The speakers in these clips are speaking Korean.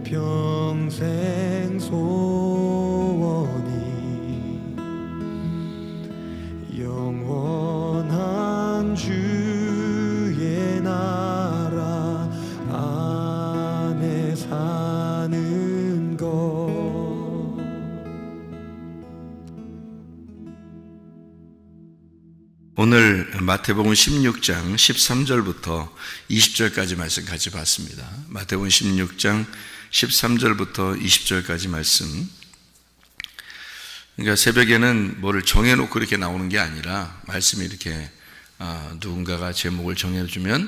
평생 소원이 영원한 주의 나라 안에 사는 것. 오늘 마태복음 16장 13절부터 20절까지 말씀 같이 봤습니다. 마태복음 16장 13절부터 20절까지 말씀. 그러니까 새벽에는 뭐를 정해놓고 이렇게 나오는 게 아니라 말씀이 이렇게 누군가가 제목을 정해주면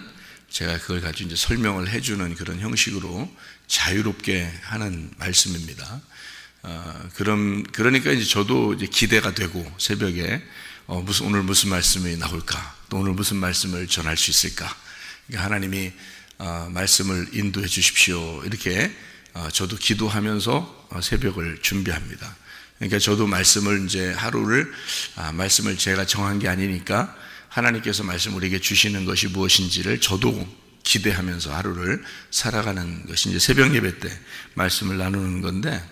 제가 그걸 가지고 이제 설명을 해주는 그런 형식으로 자유롭게 하는 말씀입니다. 그러니까 이제 저도 이제 기대가 되고 새벽에 오늘 무슨 말씀이 나올까? 또 오늘 무슨 말씀을 전할 수 있을까? 그러니까 하나님이 말씀을 인도해 주십시오. 이렇게 저도 기도하면서 새벽을 준비합니다. 그러니까 저도 말씀을 이제 하루를 말씀을 제가 정한 게 아니니까 하나님께서 말씀을 우리에게 주시는 것이 무엇인지를 저도 기대하면서 하루를 살아가는 것이 이제 새벽 예배 때 말씀을 나누는 건데,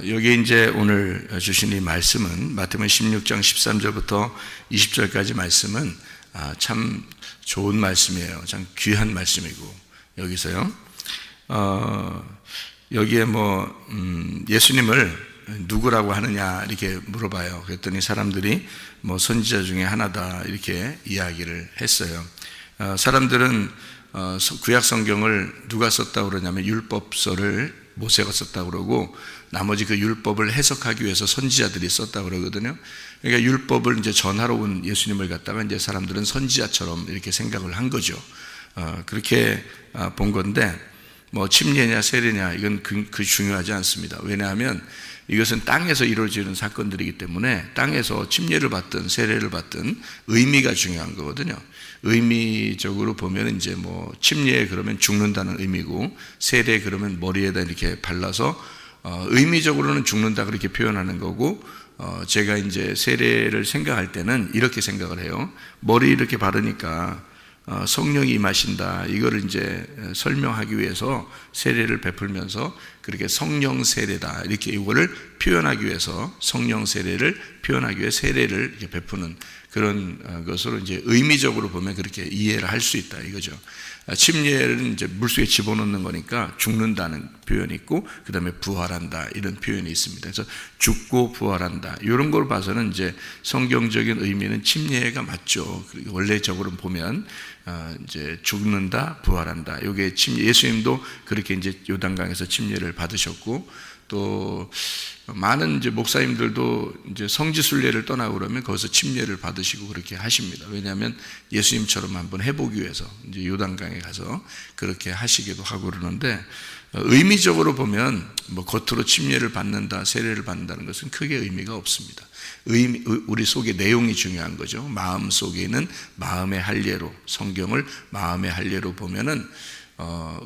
여기 이제 오늘 주신 이 말씀은 마태복음 16장 13절부터 20절까지 말씀은 참 좋은 말씀이에요. 참 귀한 말씀이고, 여기서요, 여기에 예수님을 누구라고 하느냐 이렇게 물어봐요. 그랬더니 사람들이 선지자 중에 하나다 이렇게 이야기를 했어요. 사람들은 구약 성경을 누가 썼다고 그러냐면 율법서를 모세가 썼다고 그러고, 나머지 그 율법을 해석하기 위해서 선지자들이 썼다고 그러거든요. 그러니까 율법을 이제 전하러 온 예수님을 갖다가 이제 사람들은 선지자처럼 이렇게 생각을 한 거죠. 그렇게 본 건데, 침례냐 세례냐 이건 그 중요하지 않습니다. 왜냐하면 이것은 땅에서 이루어지는 사건들이기 때문에 땅에서 침례를 받든 세례를 받든 의미가 중요한 거거든요. 의미적으로 보면 이제 침례 그러면 죽는다는 의미고, 세례 그러면 머리에다 이렇게 발라서 의미적으로는 죽는다 그렇게 표현하는 거고, 제가 이제 세례를 생각할 때는 이렇게 생각을 해요. 머리 이렇게 바르니까 성령이 임하신다, 이거를 이제 설명하기 위해서 세례를 베풀면서 그렇게 성령 세례다 이렇게 이거를 표현하기 위해서, 성령 세례를 표현하기 위해 세례를 이렇게 베푸는 그런 것으로 이제 의미적으로 보면 그렇게 이해를 할 수 있다 이거죠. 침례는 이제 물속에 집어넣는 거니까 죽는다는 표현이 있고, 그 다음에 부활한다 이런 표현이 있습니다. 그래서 죽고 부활한다 이런 걸 봐서는 이제 성경적인 의미는 침례가 맞죠. 원래적으로 보면 이제 죽는다 부활한다, 이게 예수님도 그렇게 이제 요단강에서 침례를 받으셨고, 또 많은 이제 목사님들도 이제 성지순례를 떠나고 그러면 거기서 침례를 받으시고 그렇게 하십니다. 왜냐하면 예수님처럼 한번 해보기 위해서 이제 요단강에 가서 그렇게 하시기도 하고 그러는데, 의미적으로 보면 겉으로 침례를 받는다, 세례를 받는다는 것은 크게 의미가 없습니다. 우리 속의 내용이 중요한 거죠. 마음 속에 있는 마음의 할례로, 성경을 마음의 할례로 보면은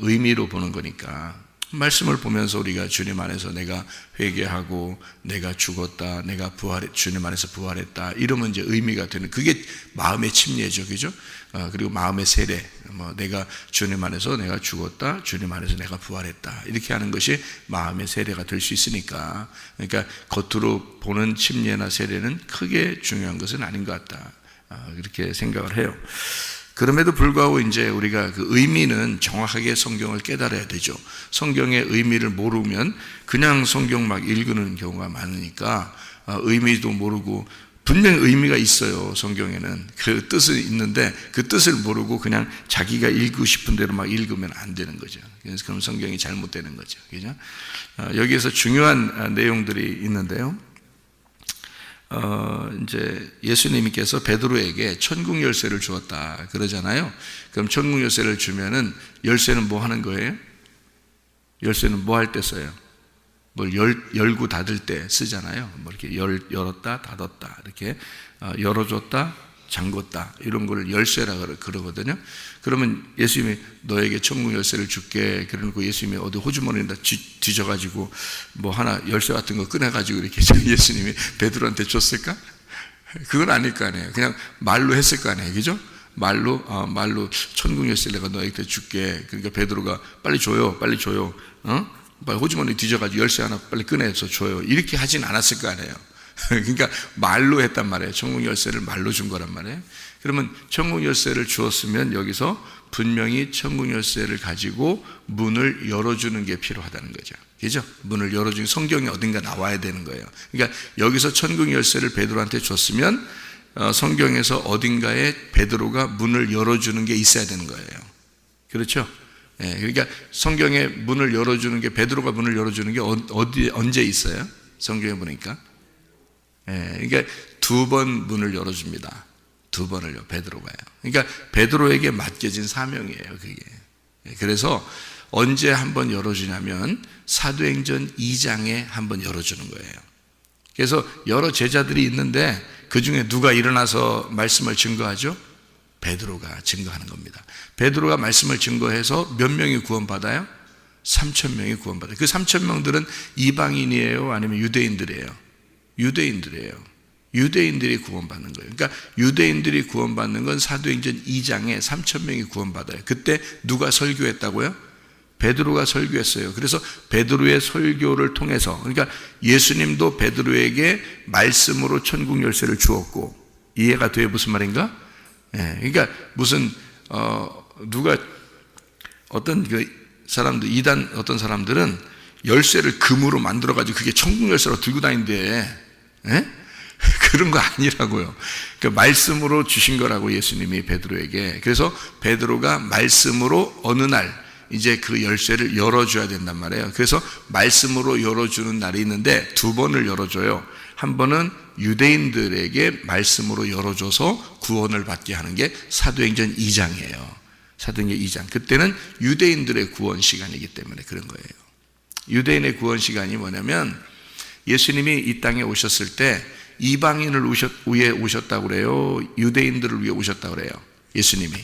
의미로 보는 거니까, 말씀을 보면서 우리가 주님 안에서 내가 회개하고 내가 죽었다, 내가 주님 안에서 부활했다 이러면 이제 의미가 되는, 그게 마음의 침례죠, 그죠? 그리고 마음의 세례, 내가 주님 안에서 내가 죽었다, 주님 안에서 내가 부활했다 이렇게 하는 것이 마음의 세례가 될 수 있으니까, 그러니까 겉으로 보는 침례나 세례는 크게 중요한 것은 아닌 것 같다, 그렇게 생각을 해요. 그럼에도 불구하고 이제 우리가 그 의미는 정확하게 성경을 깨달아야 되죠. 성경의 의미를 모르면 그냥 성경 막 읽는 경우가 많으니까 의미도 모르고, 분명히 의미가 있어요. 성경에는 그 뜻은 있는데 그 뜻을 모르고 그냥 자기가 읽고 싶은 대로 막 읽으면 안 되는 거죠. 그래서 그럼 성경이 잘못되는 거죠. 그죠? 여기에서 중요한 내용들이 있는데요. 이제 예수님께서 베드로에게 천국 열쇠를 주었다 그러잖아요. 그럼 천국 열쇠를 주면은, 열쇠는 뭐 하는 거예요? 열쇠는 뭐 할 때 써요? 뭘 열고 닫을 때 쓰잖아요. 이렇게 열었다 닫았다, 이렇게 열어줬다 잠궜다 이런 걸 열쇠라 그러거든요. 그러면 예수님이 너에게 천국 열쇠를 줄게 그러고, 예수님이 어디 호주머니에다 뒤져가지고 하나 열쇠 같은 거 꺼내가지고 이렇게 예수님이 베드로한테 줬을까? 그건 아닐 거 아니에요. 그냥 말로 했을 거 아니에요, 그죠? 말로 천국 열쇠를 내가 너에게 줄게. 그러니까 베드로가 빨리 줘요, 빨리 줘요. 빨리 호주머니 뒤져가지고 열쇠 하나 빨리 꺼내서 줘요. 이렇게 하진 않았을 거 아니에요. 그러니까 말로 했단 말이에요. 천국 열쇠를 말로 준 거란 말이에요. 그러면 천국 열쇠를 주었으면 여기서 분명히 천국 열쇠를 가지고 문을 열어주는 게 필요하다는 거죠. 그죠? 문을 열어주는 성경이 어딘가 나와야 되는 거예요. 그러니까 여기서 천국 열쇠를 베드로한테 줬으면 성경에서 어딘가에 베드로가 문을 열어주는 게 있어야 되는 거예요. 그렇죠? 예, 그러니까 성경에 문을 열어주는 게, 베드로가 문을 열어주는 게 언제 있어요? 성경에 보니까. 예, 그러니까 2번 문을 열어줍니다. 2번을요, 베드로가요. 그러니까 베드로에게 맡겨진 사명이에요, 그게. 그래서 언제 한번 열어주냐면 사도행전 2장에 한번 열어주는 거예요. 그래서 여러 제자들이 있는데 그 중에 누가 일어나서 말씀을 증거하죠? 베드로가 증거하는 겁니다. 베드로가 말씀을 증거해서 몇 명이 구원받아요? 3,000명이 구원받아요. 그 3,000명들은 이방인이에요? 아니면 유대인들이에요? 유대인들이에요. 유대인들이 구원받는 거예요. 그러니까 유대인들이 구원받는 건 사도행전 2장에 3,000명이 구원받아요. 그때 누가 설교했다고요? 베드로가 설교했어요. 그래서 베드로의 설교를 통해서, 그러니까 예수님도 베드로에게 말씀으로 천국 열쇠를 주었고, 이해가 돼요? 무슨 말인가? 예, 그러니까 무슨 누가 어떤 그 사람들, 이단 어떤 사람들은 열쇠를 금으로 만들어 가지고 그게 천국 열쇠로 들고 다닌대. 예? 그런 거 아니라고요. 그러니까 말씀으로 주신 거라고, 예수님이 베드로에게. 그래서 베드로가 말씀으로 어느 날 이제 그 열쇠를 열어줘야 된단 말이에요. 그래서 말씀으로 열어주는 날이 있는데 2번을 열어줘요. 한 번은 유대인들에게 말씀으로 열어줘서 구원을 받게 하는 게 사도행전 2장이에요. 사도행전 2장. 그때는 유대인들의 구원 시간이기 때문에 그런 거예요. 유대인의 구원 시간이 뭐냐면, 예수님이 이 땅에 오셨을 때 이방인을 위해 오셨다고 그래요? 유대인들을 위해 오셨다고 그래요? 예수님이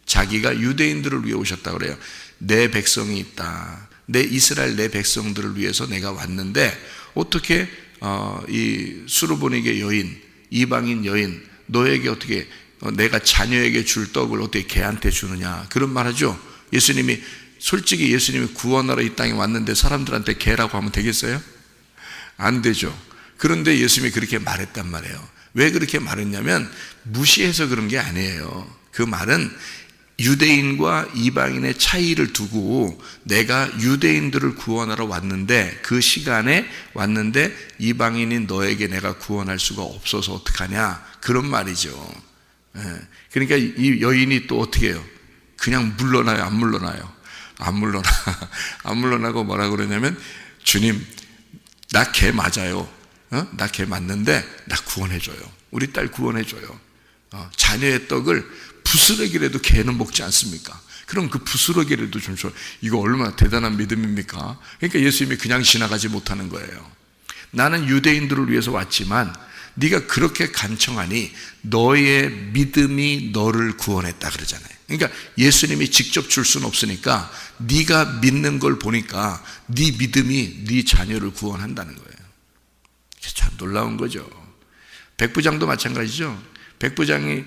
자기가 유대인들을 위해 오셨다고 그래요. 내 백성이 있다, 내 이스라엘 내 백성들을 위해서 내가 왔는데 어떻게 이 수르보니게 여인, 이방인 여인, 너에게 어떻게 내가 자녀에게 줄 떡을 어떻게 개한테 주느냐, 그런 말 하죠. 예수님이, 솔직히 예수님이 구원하러 이 땅에 왔는데 사람들한테 개라고 하면 되겠어요? 안 되죠. 그런데 예수님이 그렇게 말했단 말이에요. 왜 그렇게 말했냐면 무시해서 그런 게 아니에요. 그 말은 유대인과 이방인의 차이를 두고 내가 유대인들을 구원하러 왔는데, 그 시간에 왔는데 이방인인 너에게 내가 구원할 수가 없어서 어떡하냐, 그런 말이죠. 그러니까 이 여인이 또 어떻게 해요? 그냥 물러나요? 안 물러나요? 안 물러나. 안 물러나고 뭐라 그러냐면, 주님 나 개 맞아요. 나 개 맞는데 나 구원해줘요. 우리 딸 구원해줘요. 자녀의 떡을 부스러기라도 개는 먹지 않습니까? 그럼 그 부스러기라도 좀 줘. 이거 얼마나 대단한 믿음입니까? 그러니까 예수님이 그냥 지나가지 못하는 거예요. 나는 유대인들을 위해서 왔지만 네가 그렇게 간청하니 너의 믿음이 너를 구원했다 그러잖아요. 그러니까 예수님이 직접 줄 수는 없으니까 네가 믿는 걸 보니까 네 믿음이 네 자녀를 구원한다는 거예요. 참 놀라운 거죠. 백부장도 마찬가지죠. 백부장이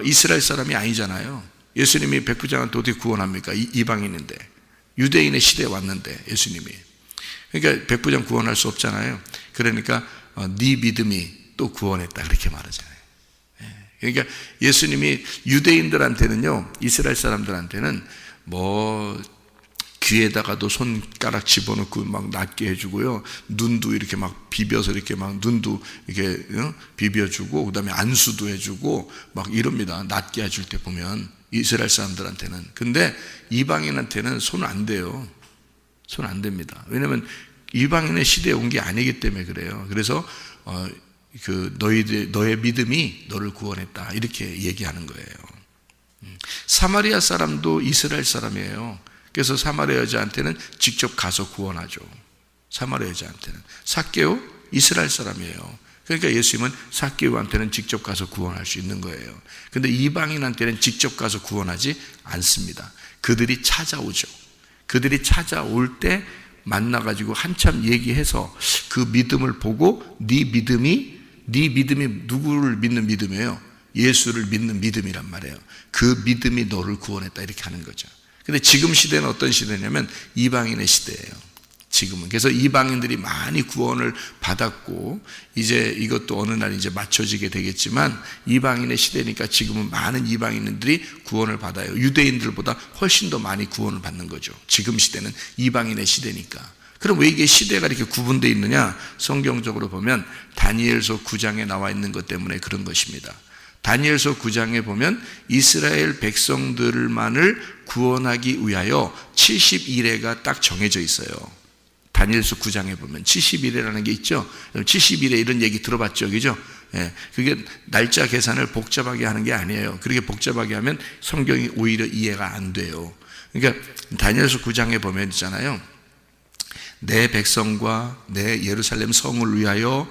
이스라엘 사람이 아니잖아요. 예수님이 백부장한테 어떻게 구원합니까? 이방인인데, 유대인의 시대에 왔는데 예수님이. 그러니까 백부장 구원할 수 없잖아요. 그러니까 네 믿음이 또 구원했다 그렇게 말하잖아요. 그러니까 예수님이 유대인들한테는요, 이스라엘 사람들한테는 뭐 귀에다가도 손가락 집어넣고 막 낫게 해주고요, 눈도 이렇게 막 비벼서 이렇게 막 눈도 이렇게 비벼주고, 그 다음에 안수도 해주고 막 이럽니다. 낫게 해줄 때 보면 이스라엘 사람들한테는. 근데 이방인한테는 손 안 대요. 손 안 됩니다. 왜냐하면 이방인의 시대에 온 게 아니기 때문에 그래요. 그래서 너의 믿음이 너를 구원했다 이렇게 얘기하는 거예요. 사마리아 사람도 이스라엘 사람이에요. 그래서 사마리아 여자한테는 직접 가서 구원하죠. 사마리아 여자한테는. 삭개오 이스라엘 사람이에요. 그러니까 예수님은 삭개오한테는 직접 가서 구원할 수 있는 거예요. 근데 이방인한테는 직접 가서 구원하지 않습니다. 그들이 찾아오죠. 그들이 찾아올 때 만나가지고 한참 얘기해서 그 믿음을 보고 네 믿음이 누구를 믿는 믿음이에요? 예수를 믿는 믿음이란 말이에요. 그 믿음이 너를 구원했다 이렇게 하는 거죠. 근데 지금 시대는 어떤 시대냐면 이방인의 시대예요. 지금은. 그래서 이방인들이 많이 구원을 받았고 이제 이것도 어느 날 이제 맞춰지게 되겠지만 이방인의 시대니까 지금은 많은 이방인들이 구원을 받아요. 유대인들보다 훨씬 더 많이 구원을 받는 거죠. 지금 시대는 이방인의 시대니까. 그럼 왜 이게 시대가 이렇게 구분되어 있느냐? 성경적으로 보면 다니엘서 9장에 나와 있는 것 때문에 그런 것입니다. 다니엘서 9장에 보면 이스라엘 백성들만을 구원하기 위하여 70일회가 딱 정해져 있어요. 다니엘서 9장에 보면 70일회라는 게 있죠. 70일회 이런 얘기 들어봤죠, 그죠? 예, 그게 날짜 계산을 복잡하게 하는 게 아니에요. 그렇게 복잡하게 하면 성경이 오히려 이해가 안 돼요. 그러니까 다니엘서 9장에 보면 있잖아요. 내 백성과 내 예루살렘 성을 위하여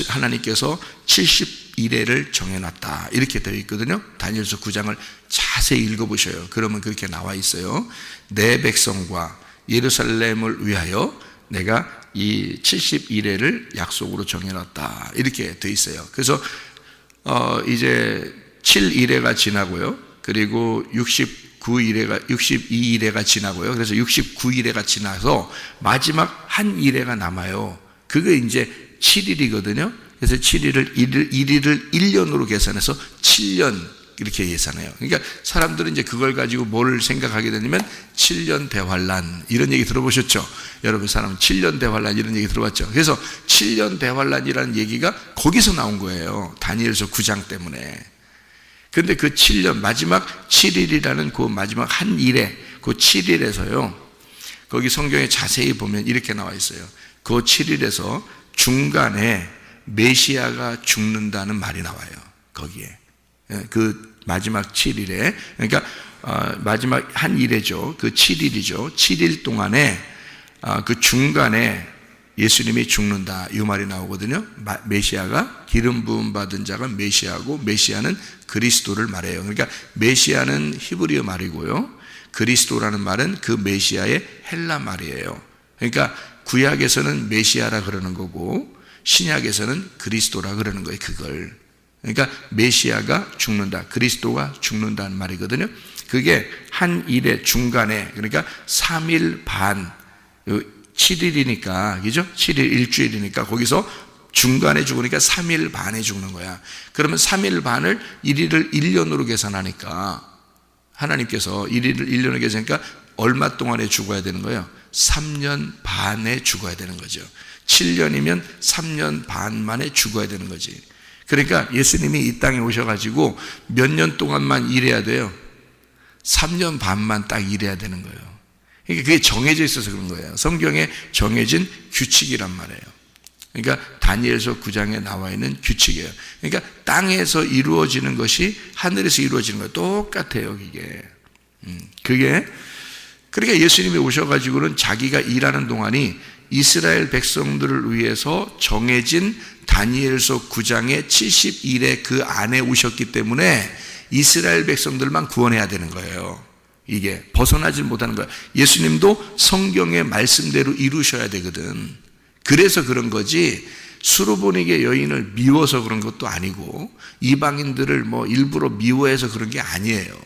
하나님께서 70일회를 정해놨다 이렇게 되어 있거든요. 다니엘서 9장을 자세히 읽어보셔요. 그러면 그렇게 나와 있어요. 내 백성과 예루살렘을 위하여 내가 이 70일회를 약속으로 정해놨다 이렇게 되어 있어요. 그래서 이제 7일회가 지나고요. 그리고 62일회가 지나고요. 그래서 69일회가 지나서 마지막 한 일회가 남아요. 그게 이제 7일이거든요. 그래서 7일을 1일을 1년으로 계산해서 7년 이렇게 예산해요. 그러니까 사람들은 이제 그걸 가지고 뭘 생각하게 되냐면 7년 대환란 이런 얘기 들어보셨죠? 여러분 사람은 7년 대환란 이런 얘기 들어봤죠? 그래서 7년 대환란이라는 얘기가 거기서 나온 거예요. 다니엘서 9장 때문에. 그런데 그 7년 마지막 7일이라는 그 마지막 한 일에 그 7일에서요. 거기 성경에 자세히 보면 이렇게 나와 있어요. 그 7일에서 중간에 메시아가 죽는다는 말이 나와요. 거기에. 그 마지막 7일에 그러니까 마지막 한 일회죠. 그 7일이죠. 7일 동안에 그 중간에 예수님이 죽는다 이 말이 나오거든요. 메시아가 기름 부음 받은 자가 메시아고 메시아는 그리스도를 말해요. 그러니까 메시아는 히브리어 말이고요. 그리스도라는 말은 그 메시아의 헬라 말이에요. 그러니까 구약에서는 메시아라 그러는 거고 신약에서는 그리스도라 그러는 거예요. 그걸. 그러니까 메시아가 죽는다, 그리스도가 죽는다는 말이거든요. 그게 한 일의 중간에 그러니까 3일 반 7일이니까 그죠? 7일 일주일이니까 거기서 중간에 죽으니까 3일 반에 죽는 거야. 그러면 3일 반을 1일을 1년으로 계산하니까 하나님께서 1일을 1년으로 계산하니까 얼마 동안에 죽어야 되는 거예요? 3년 반에 죽어야 되는 거죠. 7년이면 3년 반 만에 죽어야 되는 거지. 그러니까 예수님이 이 땅에 오셔가지고 몇 년 동안만 일해야 돼요? 3년 반만 딱 일해야 되는 거예요. 그러니까 그게 정해져 있어서 그런 거예요. 성경에 정해진 규칙이란 말이에요. 그러니까 다니엘서 9장에 나와 있는 규칙이에요. 그러니까 땅에서 이루어지는 것이 하늘에서 이루어지는 거예요. 똑같아요, 이게. 그게 그러니까 예수님이 오셔가지고는 자기가 일하는 동안이 이스라엘 백성들을 위해서 정해진 다니엘서 9장의 70일에 그 안에 오셨기 때문에 이스라엘 백성들만 구원해야 되는 거예요. 이게 벗어나지 못하는 거예요. 예수님도 성경의 말씀대로 이루셔야 되거든. 그래서 그런 거지 수르보니게 여인을 미워서 그런 것도 아니고 이방인들을 뭐 일부러 미워해서 그런 게 아니에요.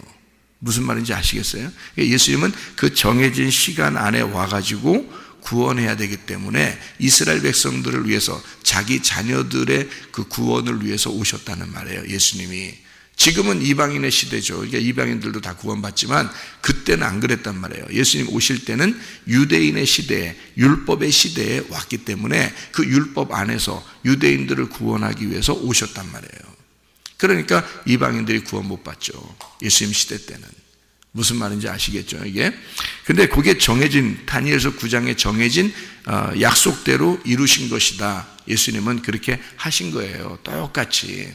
무슨 말인지 아시겠어요? 예수님은 그 정해진 시간 안에 와가지고 구원해야 되기 때문에 이스라엘 백성들을 위해서 자기 자녀들의 그 구원을 위해서 오셨다는 말이에요. 예수님이. 지금은 이방인의 시대죠. 그러니까 이방인들도 다 구원받지만 그때는 안 그랬단 말이에요. 예수님 오실 때는 유대인의 시대에 율법의 시대에 왔기 때문에 그 율법 안에서 유대인들을 구원하기 위해서 오셨단 말이에요. 그러니까 이방인들이 구원 못 받죠. 예수님 시대 때는. 무슨 말인지 아시겠죠, 이게? 근데 그게 정해진, 다니엘서 9장에 정해진 약속대로 이루신 것이다. 예수님은 그렇게 하신 거예요. 똑같이.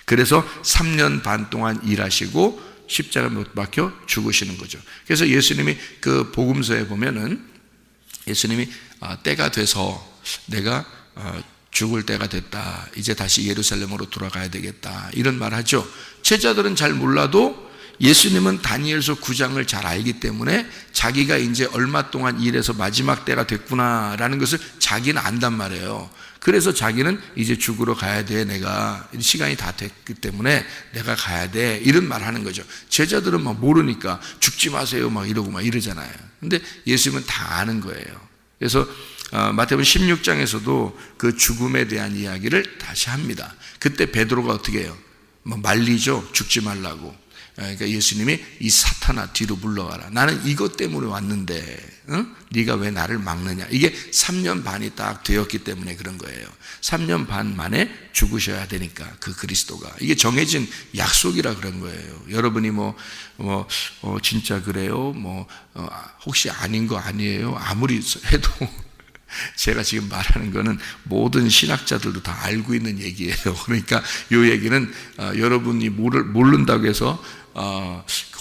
그래서 3년 반 동안 일하시고 십자가 못 박혀 죽으시는 거죠. 그래서 예수님이 그 복음서에 보면은 예수님이 때가 돼서 내가 죽을 때가 됐다. 이제 다시 예루살렘으로 돌아가야 되겠다. 이런 말 하죠. 제자들은 잘 몰라도 예수님은 다니엘서 9장을 잘 알기 때문에 자기가 이제 얼마 동안 일해서 마지막 때가 됐구나라는 것을 자기는 안단 말이에요. 그래서 자기는 이제 죽으러 가야 돼. 내가 시간이 다 됐기 때문에 내가 가야 돼. 이런 말 하는 거죠. 제자들은 막 모르니까 죽지 마세요. 막 이러고 막 이러잖아요. 근데 예수님은 다 아는 거예요. 그래서 마태복음 16장에서도 그 죽음에 대한 이야기를 다시 합니다. 그때 베드로가 어떻게 해요? 뭐 말리죠. 죽지 말라고. 그러니까 예수님이 이 사탄아 뒤로 물러가라. 나는 이것 때문에 왔는데 네가 왜 나를 막느냐. 이게 3년 반이 딱 되었기 때문에 그런 거예요. 3년 반 만에 죽으셔야 되니까 그 그리스도가. 이게 정해진 약속이라 그런 거예요. 여러분이 진짜 그래요? 혹시 아닌 거 아니에요? 아무리 해도 제가 지금 말하는 거는 모든 신학자들도 다 알고 있는 얘기예요. 그러니까 이 얘기는 여러분이 모른다고 해서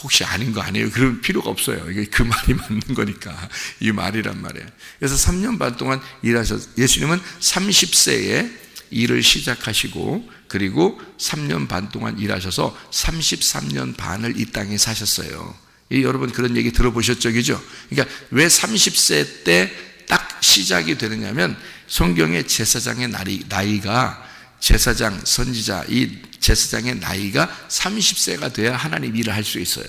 혹시 아닌 거 아니에요? 그럴 필요가 없어요. 이게 그 말이 맞는 거니까. 이 말이란 말이에요. 그래서 3년 반 동안 예수님은 30세에 일을 시작하시고 그리고 3년 반 동안 일하셔서 33년 반을 이 땅에 사셨어요. 여러분 그런 얘기 들어보셨죠? 그죠? 그러니까 왜 30세 때 딱 시작이 되느냐면 성경의 제사장의 나이가 제사장, 선지자, 이 제사장의 나이가 30세가 돼야 하나님 일을 할 수 있어요.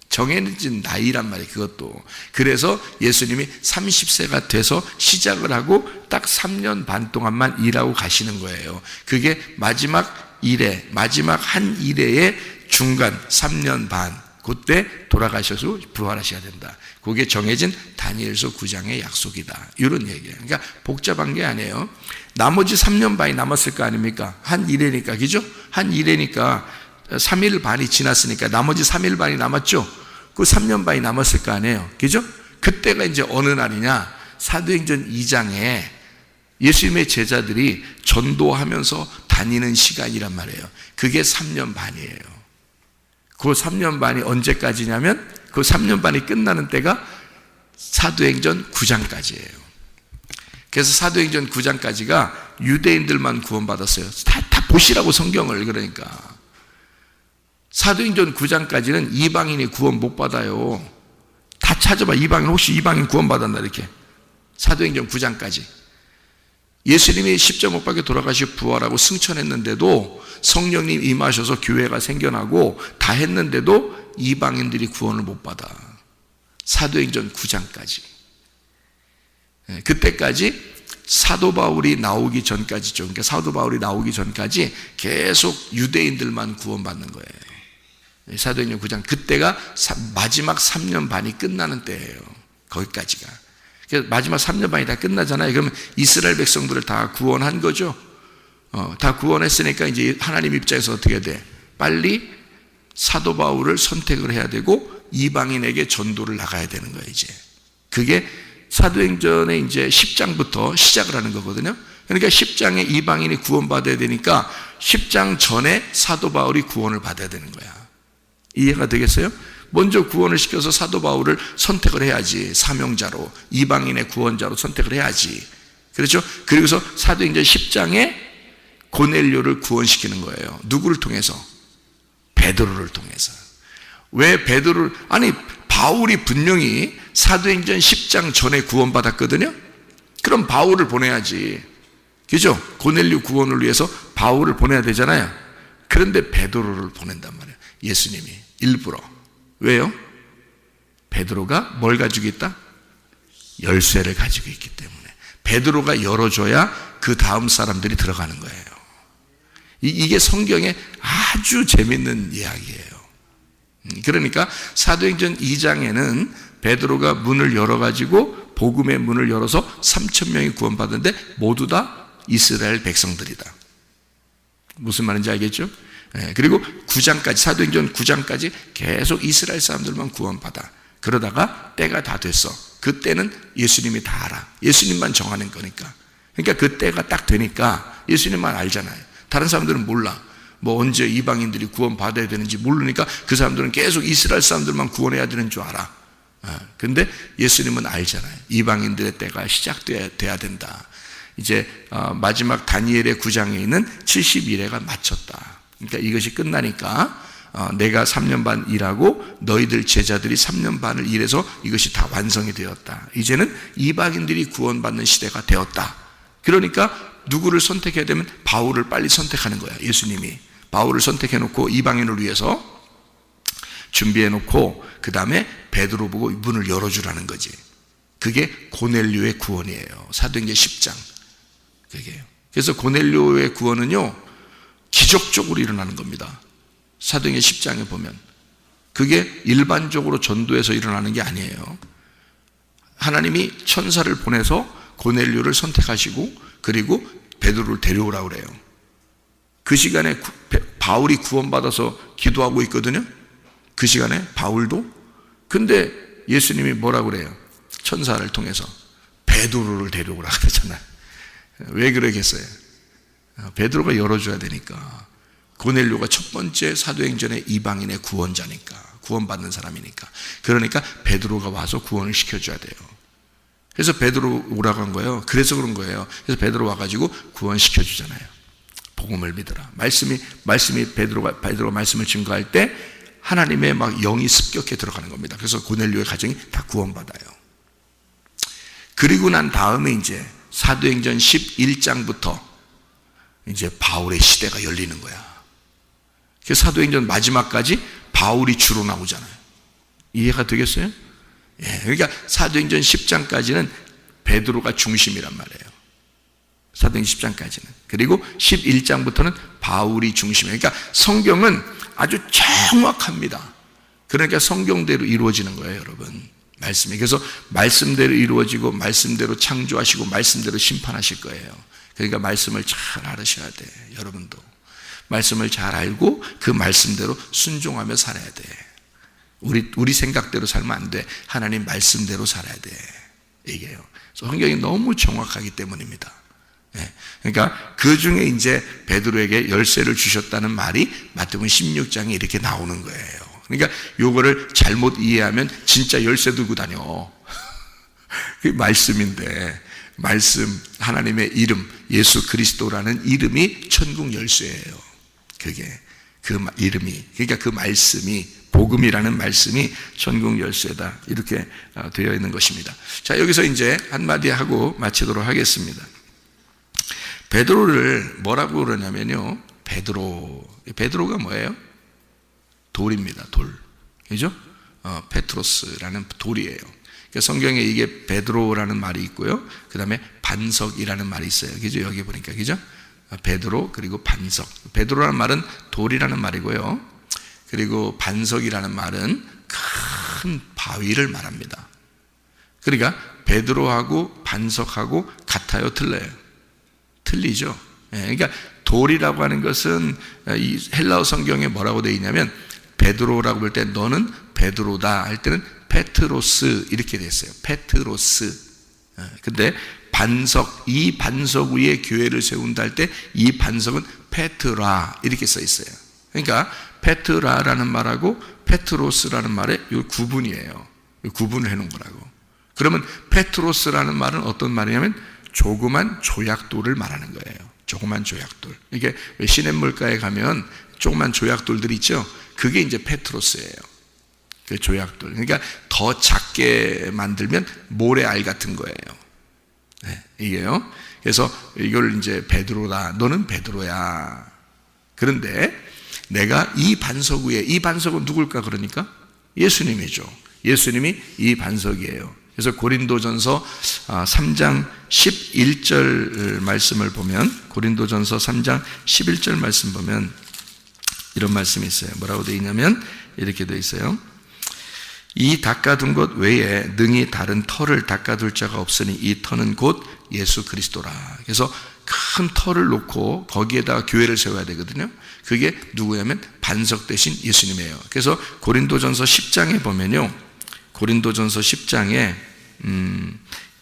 정해진 나이란 말이에요. 그것도. 그래서 예수님이 30세가 돼서 시작을 하고 딱 3년 반 동안만 일하고 가시는 거예요. 그게 마지막 한 일회의 중간 3년 반 그때 돌아가셔서 부활하셔야 된다. 그게 정해진 다니엘서 9장의 약속이다. 이런 얘기예요. 그러니까 복잡한 게 아니에요. 나머지 3년 반이 남았을 거 아닙니까? 한 일회니까, 그죠? 한 일회니까 3일 반이 지났으니까 나머지 3일 반이 남았죠? 그 3년 반이 남았을 거 아니에요. 그죠? 그때가 이제 어느 날이냐? 사도행전 2장에 예수님의 제자들이 전도하면서 다니는 시간이란 말이에요. 그게 3년 반이에요. 그 3년 반이 언제까지냐면 그 3년 반이 끝나는 때가 사도행전 9장까지예요. 그래서 사도행전 9장까지가 유대인들만 구원받았어요. 다 보시라고 성경을. 그러니까 사도행전 9장까지는 이방인이 구원 못 받아요. 다 찾아봐. 혹시 이방인 구원받았나 이렇게. 사도행전 9장까지 예수님이 십자가 못 박혀 돌아가시고 부활하고 승천했는데도 성령님 임하셔서 교회가 생겨나고 다 했는데도 이방인들이 구원을 못 받아. 사도행전 9장까지. 그때까지 사도 바울이 나오기 전까지죠. 그러니까 사도 바울이 나오기 전까지 계속 유대인들만 구원받는 거예요. 사도행전 9장. 그때가 마지막 3년 반이 끝나는 때예요. 거기까지가. 마지막 3년 반이 다 끝나잖아요. 그러면 이스라엘 백성들을 다 구원한 거죠. 다 구원했으니까 이제 하나님 입장에서 어떻게 돼? 빨리 사도 바울을 선택을 해야 되고 이방인에게 전도를 나가야 되는 거예요, 이제. 그게 사도행전의 이제 10장부터 시작을 하는 거거든요. 그러니까 10장에 이방인이 구원받아야 되니까 10장 전에 사도 바울이 구원을 받아야 되는 거야. 이해가 되겠어요? 먼저 구원을 시켜서 사도 바울을 선택을 해야지. 사명자로, 이방인의 구원자로 선택을 해야지. 그렇죠? 그리고서 사도행전 10장에 고넬료를 구원시키는 거예요. 누구를 통해서? 베드로를 통해서. 왜 베드로를? 아니 바울이 분명히 사도행전 10장 전에 구원받았거든요. 그럼 바울을 보내야지. 그죠? 고넬료 구원을 위해서 바울을 보내야 되잖아요. 그런데 베드로를 보낸단 말이에요. 예수님이 일부러. 왜요? 베드로가 뭘 가지고 있다? 열쇠를 가지고 있기 때문에. 베드로가 열어줘야 그 다음 사람들이 들어가는 거예요. 이게 성경의 아주 재밌는 이야기예요. 그러니까 사도행전 2장에는 베드로가 문을 열어가지고 복음의 문을 열어서 3,000명이 구원받았는데 모두 다 이스라엘 백성들이다. 무슨 말인지 알겠죠? 그리고 9장까지, 사도행전 9장까지 계속 이스라엘 사람들만 구원받아. 그러다가 때가 다 됐어. 그때는 예수님이 다 알아. 예수님만 정하는 거니까. 그러니까 그 때가 딱 되니까 예수님만 알잖아요. 다른 사람들은 몰라. 언제 이방인들이 구원받아야 되는지 모르니까 그 사람들은 계속 이스라엘 사람들만 구원해야 되는 줄 알아. 근데 예수님은 알잖아요. 이방인들의 때가 시작돼야 된다. 이제 마지막 다니엘의 9장에 있는 70일회가 마쳤다. 그러니까 이것이 끝나니까 내가 3년 반 일하고 너희들 제자들이 3년 반을 일해서 이것이 다 완성이 되었다. 이제는 이방인들이 구원받는 시대가 되었다. 그러니까 누구를 선택해야 되면 바울을 빨리 선택하는 거야. 예수님이 바울을 선택해놓고 이방인을 위해서 준비해놓고 그 다음에 베드로 보고 문을 열어주라는 거지. 그게 고넬료의 구원이에요. 사도행전 10장. 그게요. 그래서 고넬료의 구원은요, 기적적으로 일어나는 겁니다. 사도행전 10장에 보면. 그게 일반적으로 전도에서 일어나는 게 아니에요. 하나님이 천사를 보내서 고넬료를 선택하시고 그리고 베드로를 데려오라고 그래요. 그 시간에 바울이 구원받아서 기도하고 있거든요. 그 시간에 바울도. 근데 예수님이 뭐라고 그래요? 천사를 통해서 베드로를 데려오라 그랬잖아요. 왜 그러겠어요? 베드로가 열어줘야 되니까. 고넬료가 첫 번째 사도행전의 이방인의 구원자니까, 구원받는 사람이니까. 그러니까 베드로가 와서 구원을 시켜줘야 돼요. 그래서 베드로 오라고 한 거예요. 그래서 그런 거예요. 그래서 베드로 와가지고 구원시켜주잖아요. 복음을 믿어라. 말씀이 베드로가 말씀을 증거할 때 하나님의 막 영이 습격해 들어가는 겁니다. 그래서 고넬료의 가정이 다 구원받아요. 그리고 난 다음에 이제 사도행전 11장부터 이제 바울의 시대가 열리는 거야. 그래서 사도행전 마지막까지 바울이 주로 나오잖아요. 이해가 되겠어요? 예, 그러니까 사도행전 10장까지는 베드로가 중심이란 말이에요. 사도행전 10장까지는. 그리고 11장부터는 바울이 중심이에요. 그러니까 성경은 아주 정확합니다. 그러니까 성경대로 이루어지는 거예요, 여러분. 말씀이. 그래서 말씀대로 이루어지고 말씀대로 창조하시고 말씀대로 심판하실 거예요. 그러니까 말씀을 잘 알으셔야 돼, 여러분도. 말씀을 잘 알고 그 말씀대로 순종하며 살아야 돼. 우리 생각대로 살면 안 돼. 하나님 말씀대로 살아야 돼. 이게요. 성경이 너무 정확하기 때문입니다. 네. 그러니까 그 중에 이제 베드로에게 열쇠를 주셨다는 말이 마태복음 16장에 이렇게 나오는 거예요. 그러니까 요거를 잘못 이해하면 진짜 열쇠 들고 다녀. 그게 말씀인데, 말씀, 하나님의 이름, 예수 그리스도라는 이름이 천국 열쇠예요. 그게 그 이름이, 그러니까 그 말씀이, 복음이라는 말씀이 천국 열쇠다, 이렇게 되어 있는 것입니다. 자, 여기서 이제 한마디 하고 마치도록 하겠습니다. 베드로를 뭐라고 그러냐면요, 베드로가 뭐예요? 돌입니다. 돌. 그죠? 페트로스라는 돌이에요. 그러니까 성경에 이게 베드로라는 말이 있고요. 그 다음에 반석이라는 말이 있어요. 그죠? 여기 보니까. 그죠? 베드로, 그리고 반석. 베드로라는 말은 돌이라는 말이고요. 그리고 반석이라는 말은 큰 바위를 말합니다. 그러니까 베드로하고 반석하고 같아요? 틀려요? 틀리죠? 그러니까 돌이라고 하는 것은 이 헬라어 성경에 뭐라고 되어 있냐면, 베드로라고 볼 때 너는 베드로다 할 때는 페트로스 이렇게 되어 있어요. 페트로스. 근데 반석, 이 반석 위에 교회를 세운다 할 때 이 반석은 페트라 이렇게 써 있어요. 그러니까 페트라라는 말하고 페트로스라는 말의 이 구분이에요. 구분을 해놓은 거라고. 그러면 페트로스라는 말은 어떤 말이냐면 조그만 조약돌을 말하는 거예요. 조그만 조약돌. 이게 시냇물가에 가면 조그만 조약돌들이 있죠. 그게 이제 페트로스예요. 그 조약돌. 그러니까 더 작게 만들면 모래알 같은 거예요. 네, 이게요. 그래서 이걸 이제 베드로다. 너는 베드로야. 그런데 내가 이 반석 위에, 이 반석은 누굴까 그러니까? 예수님이죠. 예수님이 이 반석이에요. 그래서 고린도전서 3장 11절 말씀을 보면, 고린도전서 3장 11절 말씀 보면 이런 말씀이 있어요. 뭐라고 되어 있냐면 이렇게 되어 있어요. 이 닦아둔 것 외에 능히 다른 터를 닦아둘 자가 없으니 이 터는 곧 예수 그리스도라. 그래서 큰 터를 놓고 거기에다가 교회를 세워야 되거든요. 그게 누구냐면 반석 대신 예수님이에요. 그래서 고린도전서 10장에 보면요, 고린도전서 10장에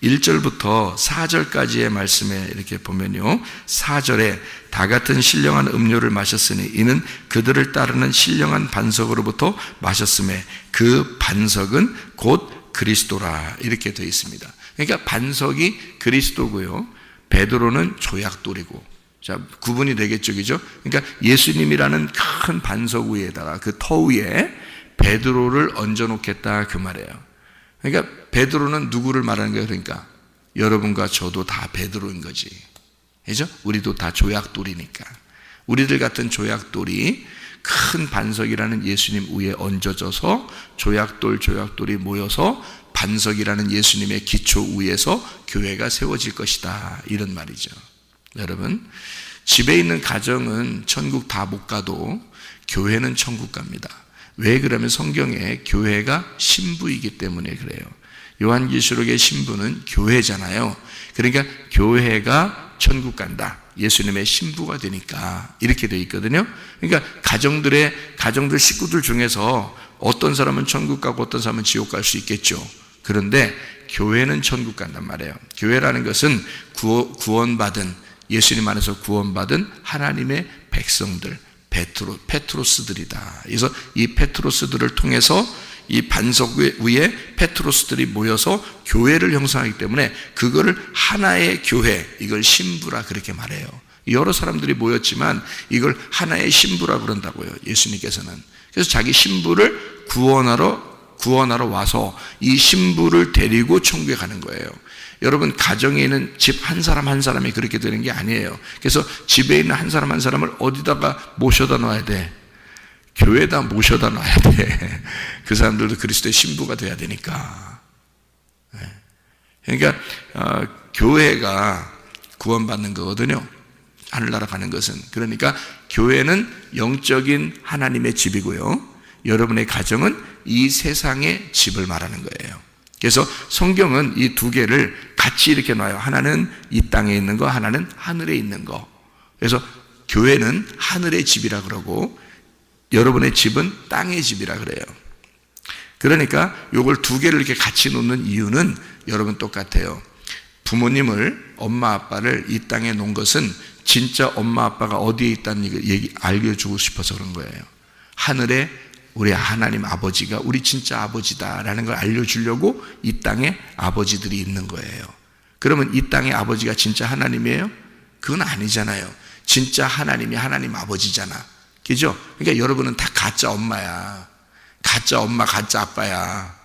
1절부터 4절까지의 말씀에 이렇게 보면요, 4절에 다 같은 신령한 음료를 마셨으니 이는 그들을 따르는 신령한 반석으로부터 마셨음에 그 반석은 곧 그리스도라 이렇게 되어 있습니다. 그러니까 반석이 그리스도고요, 베드로는 조약돌이고 자, 구분이 되겠죠, 그죠? 그러니까 예수님이라는 큰 반석 위에다가 그 터 위에 베드로를 얹어놓겠다 그 말이에요. 그러니까 베드로는 누구를 말하는 거예요? 그러니까 여러분과 저도 다 베드로인 거지, 그죠? 우리도 다 조약돌이니까. 우리들 같은 조약돌이 큰 반석이라는 예수님 위에 얹어져서 조약돌이 모여서 반석이라는 예수님의 기초 위에서 교회가 세워질 것이다, 이런 말이죠. 여러분, 집에 있는 가정은 천국 다 못 가도 교회는 천국 갑니다. 왜 그러면 성경에 교회가 신부이기 때문에 그래요. 요한계시록의 신부는 교회잖아요. 그러니까 교회가 천국 간다, 예수님의 신부가 되니까 이렇게 되어 있거든요. 그러니까 가정들 식구들 중에서 어떤 사람은 천국 가고 어떤 사람은 지옥 갈 수 있겠죠. 그런데 교회는 천국 간단 말이에요. 교회라는 것은 구원받은, 예수님 안에서 구원받은 하나님의 백성들, 페트로스들이다. 그래서 이 페트로스들을 통해서 이 반석 위에 페트로스들이 모여서 교회를 형성하기 때문에 그거를 하나의 교회, 이걸 신부라 그렇게 말해요. 여러 사람들이 모였지만 이걸 하나의 신부라 그런다고요, 예수님께서는. 그래서 자기 신부를 구원하러 와서 이 신부를 데리고 천국에 가는 거예요. 여러분, 가정에 있는 집 한 사람 한 사람이 그렇게 되는 게 아니에요. 그래서 집에 있는 한 사람 한 사람을 어디다가 모셔다 놔야 돼? 교회에다 모셔다 놔야 돼. 그 사람들도 그리스도의 신부가 돼야 되니까. 그러니까 교회가 구원받는 거거든요, 하늘나라 가는 것은. 그러니까 교회는 영적인 하나님의 집이고요, 여러분의 가정은 이 세상의 집을 말하는 거예요. 그래서 성경은 이 두 개를 같이 이렇게 놔요. 하나는 이 땅에 있는 거, 하나는 하늘에 있는 거. 그래서 교회는 하늘의 집이라 그러고 여러분의 집은 땅의 집이라 그래요. 그러니까 이걸 두 개를 이렇게 같이 놓는 이유는 여러분 똑같아요. 부모님을, 엄마 아빠를 이 땅에 놓은 것은 진짜 엄마 아빠가 어디에 있다는 얘기 알려주고 싶어서 그런 거예요. 하늘에 우리 하나님 아버지가 우리 진짜 아버지다라는 걸 알려주려고 이 땅에 아버지들이 있는 거예요. 그러면 이 땅의 아버지가 진짜 하나님이에요? 그건 아니잖아요. 진짜 하나님이 하나님 아버지잖아, 그죠? 그러니까 여러분은 다 가짜 엄마야, 가짜 엄마, 가짜 아빠야.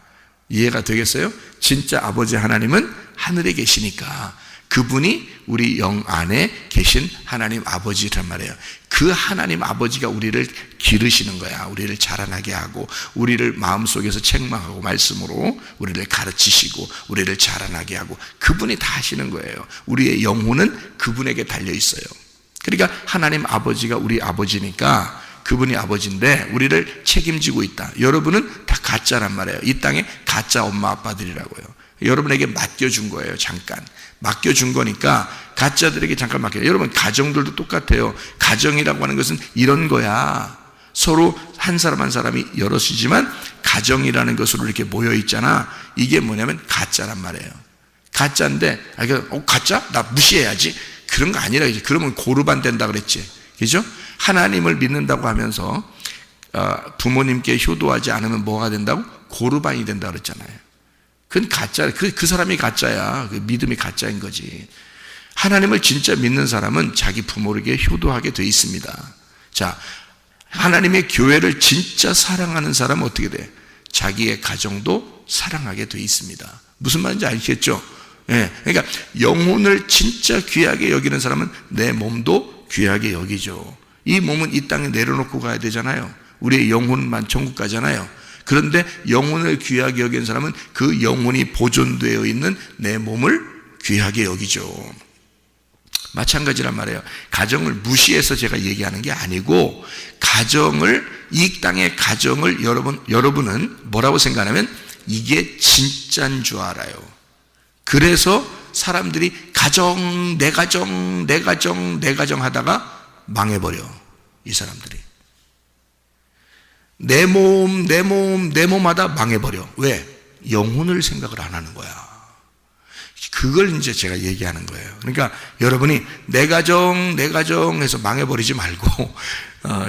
이해가 되겠어요? 진짜 아버지 하나님은 하늘에 계시니까 그분이 우리 영 안에 계신 하나님 아버지란 말이에요. 그 하나님 아버지가 우리를 기르시는 거야. 우리를 자라나게 하고 우리를 마음속에서 책망하고 말씀으로 우리를 가르치시고 우리를 자라나게 하고 그분이 다 하시는 거예요. 우리의 영혼은 그분에게 달려 있어요. 그러니까 하나님 아버지가 우리 아버지니까 그분이 아버지인데 우리를 책임지고 있다. 여러분은 다 가짜란 말이에요. 이 땅에 가짜 엄마 아빠들이라고요. 여러분에게 맡겨준 거예요. 잠깐 맡겨준 거니까 가짜들에게 잠깐 맡겨요. 여러분, 가정들도 똑같아요. 가정이라고 하는 것은 이런 거야. 서로 한 사람 한 사람이 여럿이지만 가정이라는 것으로 이렇게 모여 있잖아. 이게 뭐냐면 가짜란 말이에요. 가짜인데 가짜? 나 무시해야지. 그런 거 아니라 이제 그러면 고르반 된다 그랬지, 그죠? 하나님을 믿는다고 하면서 부모님께 효도하지 않으면 뭐가 된다고? 고르반이 된다 그랬잖아요. 그건 가짜, 그 사람이 가짜야. 그 믿음이 가짜인 거지. 하나님을 진짜 믿는 사람은 자기 부모에게 효도하게 돼 있습니다. 자, 하나님의 교회를 진짜 사랑하는 사람은 어떻게 돼? 자기의 가정도 사랑하게 돼 있습니다. 무슨 말인지 아시겠죠? 예, 그러니까 영혼을 진짜 귀하게 여기는 사람은 내 몸도 귀하게 여기죠. 이 몸은 이 땅에 내려놓고 가야 되잖아요. 우리의 영혼만 천국 가잖아요. 그런데 영혼을 귀하게 여기는 사람은 그 영혼이 보존되어 있는 내 몸을 귀하게 여기죠. 마찬가지란 말이에요. 가정을 무시해서 제가 얘기하는 게 아니고 이 땅의 가정을 여러분은 뭐라고 생각하냐면 이게 진짜인 줄 알아요. 그래서 사람들이 내 가정 하다가 망해버려. 이 사람들이 내 몸 하다 망해버려. 왜? 영혼을 생각을 안 하는 거야. 그걸 이제 제가 얘기하는 거예요. 그러니까 여러분이 내 가정 해서 망해버리지 말고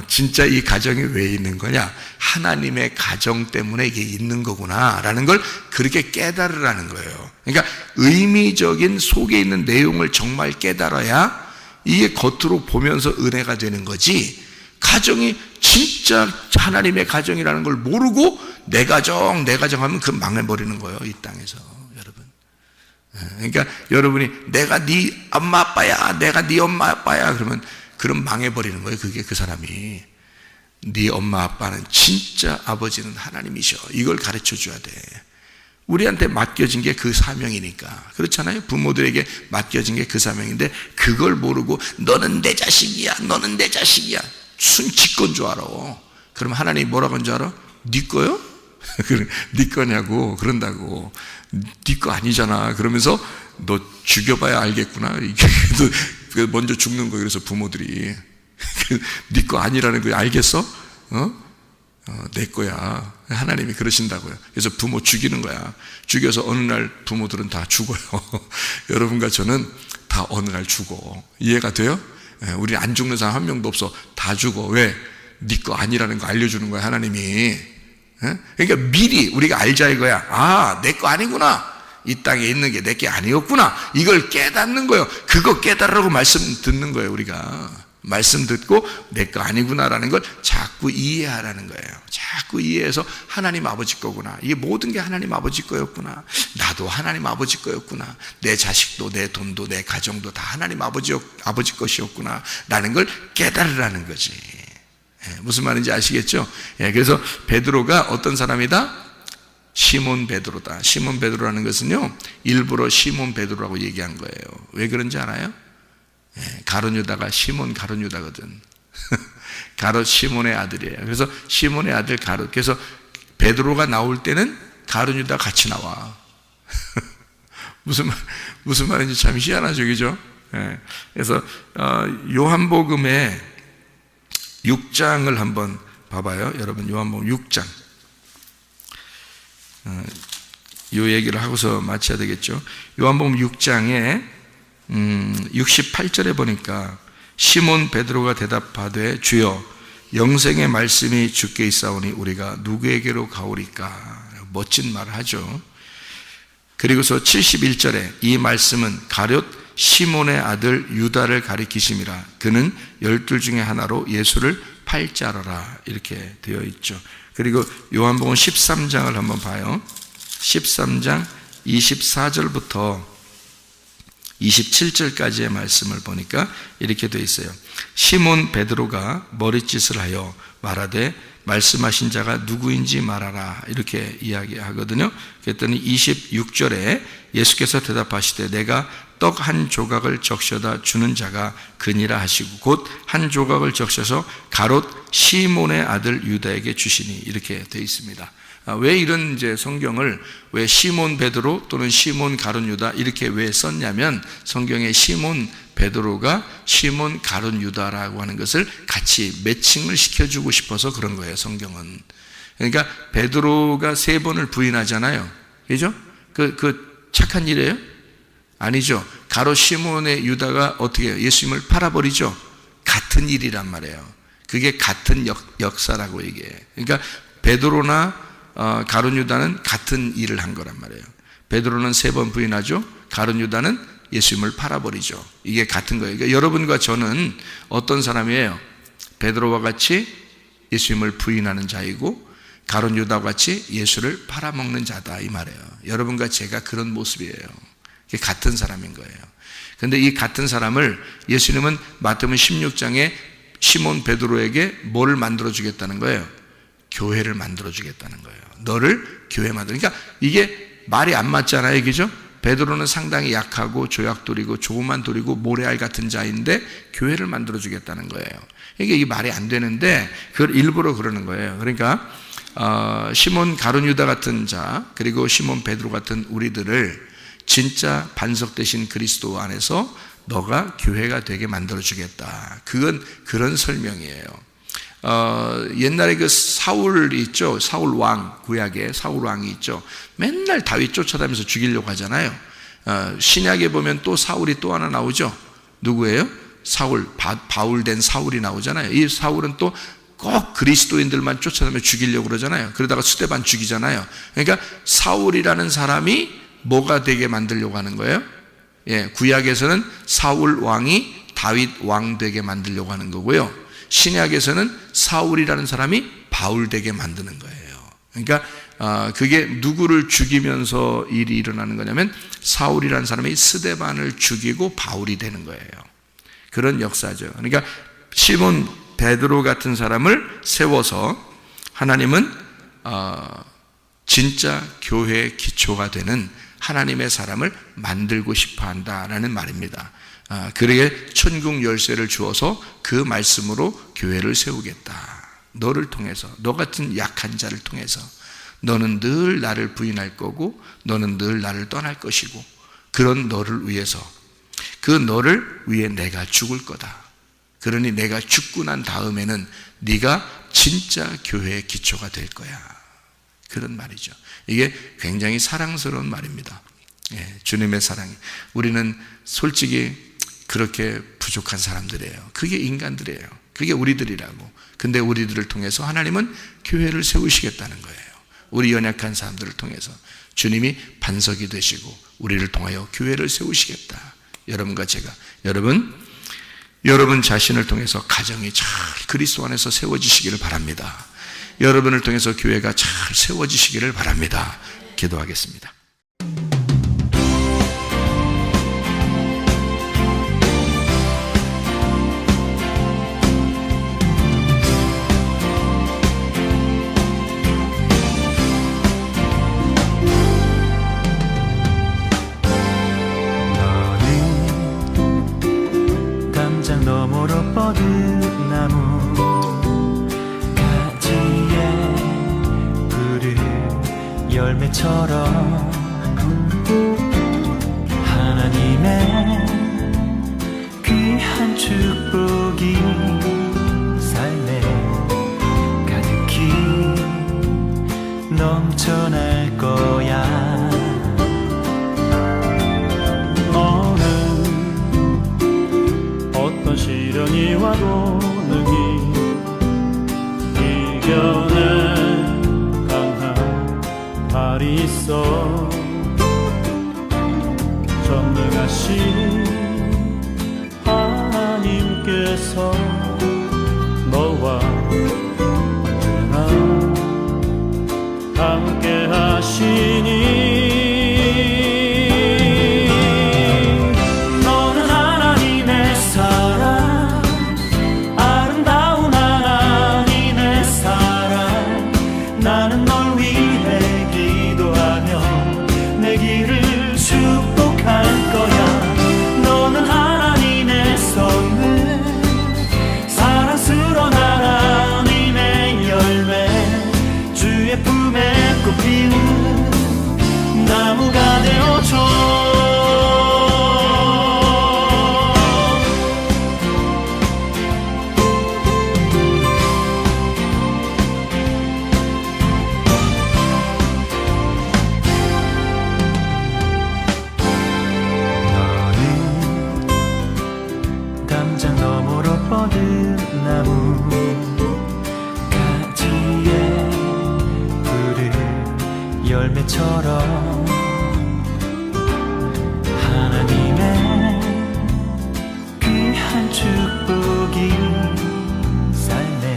진짜 이 가정이 왜 있는 거냐? 하나님의 가정 때문에 이게 있는 거구나 라는 걸 그렇게 깨달으라는 거예요. 그러니까 의미적인 속에 있는 내용을 정말 깨달아야 이게 겉으로 보면서 은혜가 되는 거지, 가정이 진짜 하나님의 가정이라는 걸 모르고 내 가정 하면 그 망해버리는 거예요, 이 땅에서. 여러분, 그러니까 여러분이 내가 네 엄마 아빠야, 내가 네 엄마 아빠야 그러면 그럼 망해버리는 거예요. 그게 그 사람이. 네 엄마 아빠는 진짜 아버지는 하나님이셔, 이걸 가르쳐 줘야 돼. 우리한테 맡겨진 게 그 사명이니까. 그렇잖아요. 부모들에게 맡겨진 게 그 사명인데 그걸 모르고 너는 내 자식이야, 너는 내 자식이야, 순치건 줄 알아. 그럼 하나님이 뭐라고 한 줄 알아? 네 거요? 네 거냐고 그런다고. 네 거 아니잖아. 그러면서 너 죽여봐야 알겠구나. 이게 먼저 죽는 거예요. 그래서 부모들이 네 거 아니라는 거 알겠어? 내 거야. 하나님이 그러신다고요. 그래서 부모 죽이는 거야. 죽여서 어느 날 부모들은 다 죽어요. 여러분과 저는 다 어느 날 죽어. 이해가 돼요? 우리 안 죽는 사람 한 명도 없어. 다 죽어. 왜? 네 거 아니라는 거 알려주는 거야, 하나님이. 그러니까 미리 우리가 알자 이거야. 아, 내 거 아니구나. 이 땅에 있는 게 내 게 아니었구나. 이걸 깨닫는 거예요. 그거 깨달으라고 말씀 듣는 거예요, 우리가. 말씀 듣고 내 거 아니구나라는 걸 자꾸 이해하라는 거예요. 자꾸 이해해서 하나님 아버지 거구나, 이게 모든 게 하나님 아버지 거였구나, 나도 하나님 아버지 거였구나, 내 자식도 내 돈도 내 가정도 다 하나님 아버지 것이었구나 라는 걸 깨달으라는 거지. 무슨 말인지 아시겠죠? 그래서 베드로가 어떤 사람이다? 시몬 베드로다. 시몬 베드로라는 것은요, 일부러 시몬 베드로라고 얘기한 거예요. 왜 그런지 알아요? 가룟 유다가 시몬 가룟 유다거든. 가롯 시몬의 아들이에요. 그래서 시몬의 아들 가롯. 그래서 베드로가 나올 때는 가룟 유다 같이 나와. 무슨 말인지 참 희한하죠, 그죠? 그래서 요한복음의 6장을 한번 봐봐요. 여러분, 요한복음 6장. 요 얘기를 하고서 마쳐야 되겠죠. 요한복음 6장에 68절에 보니까 시몬 베드로가 대답하되 주여 영생의 말씀이 주께 있사오니 우리가 누구에게로 가오리까. 멋진 말을 하죠. 그리고서 71절에 이 말씀은 가룟 시몬의 아들 유다를 가리키심이라. 그는 12 중에 하나로 예수를 팔자러라. 이렇게 되어 있죠. 그리고 요한복음 13장을 한번 봐요. 13장 24절부터 27절까지의 말씀을 보니까 이렇게 되어 있어요. 시몬 베드로가 머릿짓을 하여 말하되 말씀하신 자가 누구인지 말하라. 이렇게 이야기하거든요. 그랬더니 26절에 예수께서 대답하시되 내가 떡 한 조각을 적셔다 주는 자가 그니라 하시고 곧 한 조각을 적셔서 가롯 시몬의 아들 유다에게 주시니. 이렇게 되어 있습니다. 왜 이런 이제 성경을 왜 시몬 베드로 또는 시몬 가룟 유다 이렇게 왜 썼냐면, 성경에 시몬 베드로가 시몬 가룟 유다라고 하는 것을 같이 매칭을 시켜주고 싶어서 그런 거예요, 성경은. 그러니까 베드로가 3번을 부인하잖아요, 그죠? 그 착한 일이에요? 아니죠. 가롯 시몬의 유다가 어떻게 해요? 예수님을 팔아버리죠. 같은 일이란 말이에요. 그게 같은 역사라고 얘기해요. 그러니까 베드로나 가룟 유다는 같은 일을 한 거란 말이에요. 베드로는 3번 부인하죠. 가룟 유다는 예수님을 팔아버리죠. 이게 같은 거예요. 그러니까 여러분과 저는 어떤 사람이에요? 베드로와 같이 예수님을 부인하는 자이고 가룟 유다와 같이 예수를 팔아먹는 자다, 이 말이에요. 여러분과 제가 그런 모습이에요. 이게 같은 사람인 거예요. 그런데 이 같은 사람을 예수님은 마태복음 16장에 시몬 베드로에게 뭐를 만들어 주겠다는 거예요? 교회를 만들어 주겠다는 거예요. 너를 교회 만들어. 그러니까 이게 말이 안 맞잖아요, 그죠? 베드로는 상당히 약하고 조약돌이고 조그만 돌이고 모래알 같은 자인데 교회를 만들어 주겠다는 거예요. 이게 말이 안 되는데 그걸 일부러 그러는 거예요. 그러니까 시몬 가룟 유다 같은 자, 그리고 시몬 베드로 같은 우리들을 진짜 반석 되신 그리스도 안에서 너가 교회가 되게 만들어 주겠다. 그건 그런 설명이에요. 옛날에 그 사울 있죠. 사울 왕, 구약에 사울 왕이 있죠. 맨날 다윗 쫓아다니면서 죽이려고 하잖아요. 신약에 보면 또 사울이 또 하나 나오죠. 누구예요? 사울, 바울된 사울이 나오잖아요. 이 사울은 또 꼭 그리스도인들만 쫓아다니며 죽이려고 그러잖아요. 그러다가 스데반 죽이잖아요. 그러니까 사울이라는 사람이 뭐가 되게 만들려고 하는 거예요? 구약에서는 사울 왕이 다윗 왕 되게 만들려고 하는 거고요. 신약에서는 사울이라는 사람이 바울 되게 만드는 거예요. 그러니까 그게 누구를 죽이면서 일이 일어나는 거냐면 사울이라는 사람이 스데반을 죽이고 바울이 되는 거예요. 그런 역사죠. 그러니까 시몬 베드로 같은 사람을 세워서 하나님은 진짜 교회의 기초가 되는 하나님의 사람을 만들고 싶어 한다라는 말입니다. 그에게 천국 열쇠를 주어서 그 말씀으로 교회를 세우겠다. 너를 통해서, 너 같은 약한 자를 통해서 너는 늘 나를 부인할 거고 너는 늘 나를 떠날 것이고 그런 너를 위해서, 그 너를 위해 내가 죽을 거다. 그러니 내가 죽고 난 다음에는 네가 진짜 교회의 기초가 될 거야. 그런 말이죠. 이게 굉장히 사랑스러운 말입니다. 주님의 사랑이. 우리는 솔직히 그렇게 부족한 사람들이에요. 그게 인간들이에요. 그게 우리들이라고. 근데 우리들을 통해서 하나님은 교회를 세우시겠다는 거예요. 우리 연약한 사람들을 통해서 주님이 반석이 되시고 우리를 통하여 교회를 세우시겠다. 여러분과 제가, 여러분 자신을 통해서 가정이 잘 그리스도 안에서 세워지시기를 바랍니다. 여러분을 통해서 교회가 잘 세워지시기를 바랍니다. 기도하겠습니다. 너머로 뻗은 나무 가지에 푸른 열매처럼 하나님의 귀한 축복이 삶에 가득히 넘쳐날 거야. 시련이 와도 능히 이겨낼 강한 발이 있어. 전능하신 하나님께서 너와 언제나 함께 하시니 나무가 되어줘. 너는 담장 너머로 뻗은 나무 가지에 푸른 열매처럼 하나님의 귀한 축복이 삶에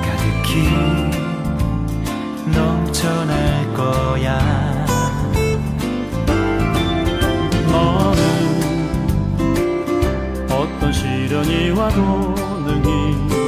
가득히 넘쳐날 거야. 너는 어떤 시련이 와도 능히